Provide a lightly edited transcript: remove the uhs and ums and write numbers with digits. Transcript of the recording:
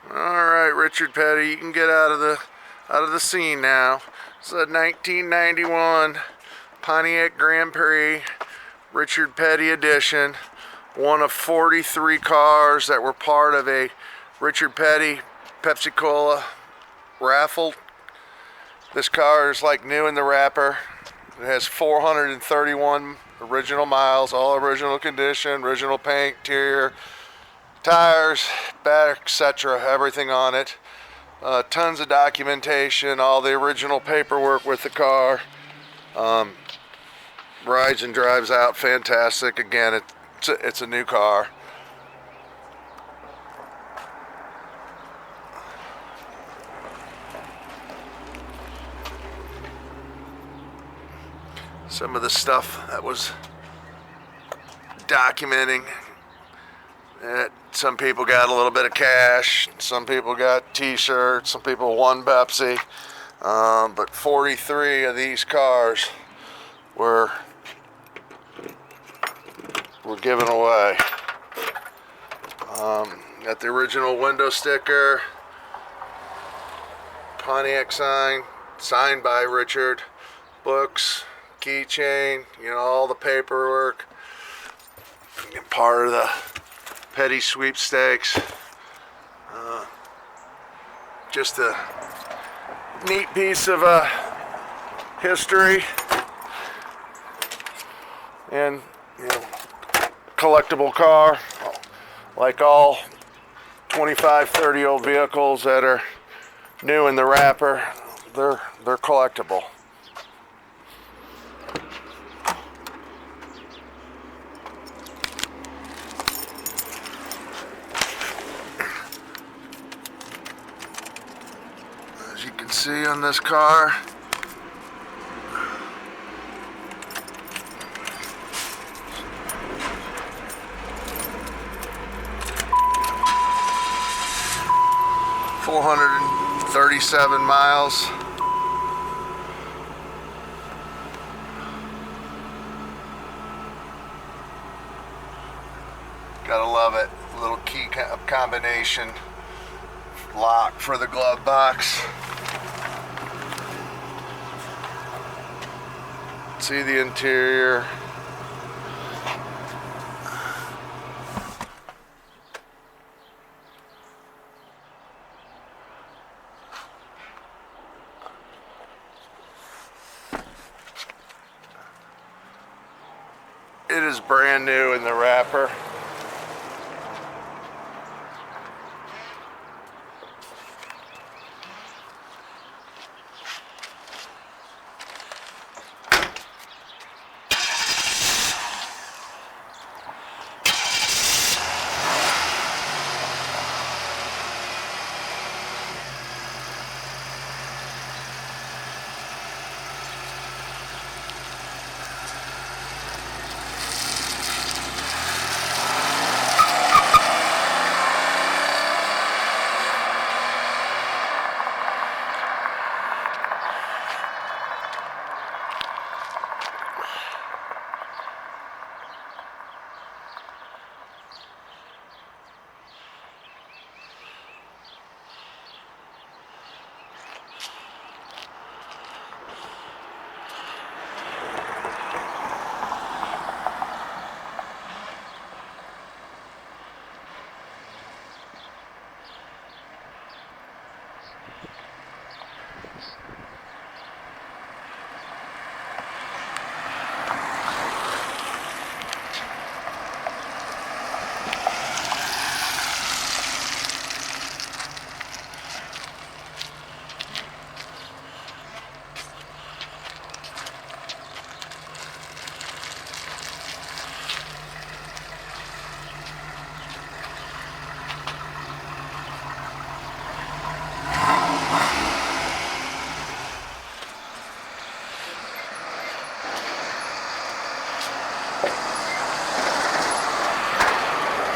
Alright, Richard Petty, you can get out of the scene now. It's a 1991 Pontiac Grand Prix Richard Petty edition. One of 43 cars that were part of a Richard Petty Pepsi Cola raffle. This car is like new in the wrapper. It has 431 original miles, all original condition, original paint, interior, tires, back, etc. Everything on it. Tons of documentation, all the original paperwork with the car. Rides and drives out fantastic. Again, it's a new car. Some of the stuff that was documenting it. Some people got a little bit of cash, some people got t-shirts, some people won Pepsi, but 43 of these cars were given away. Got the original window sticker, Pontiac sign, signed by Richard, books, keychain, all the paperwork, part of the Petty sweepstakes. Just a neat piece of history and collectible car, like all 25, 30-year-old vehicles that are new in the wrapper. They're collectible. As you can see on this car, $437 miles. Gotta love it. Little key combination lock for the glove box. See the interior. It is brand new in the wrapper.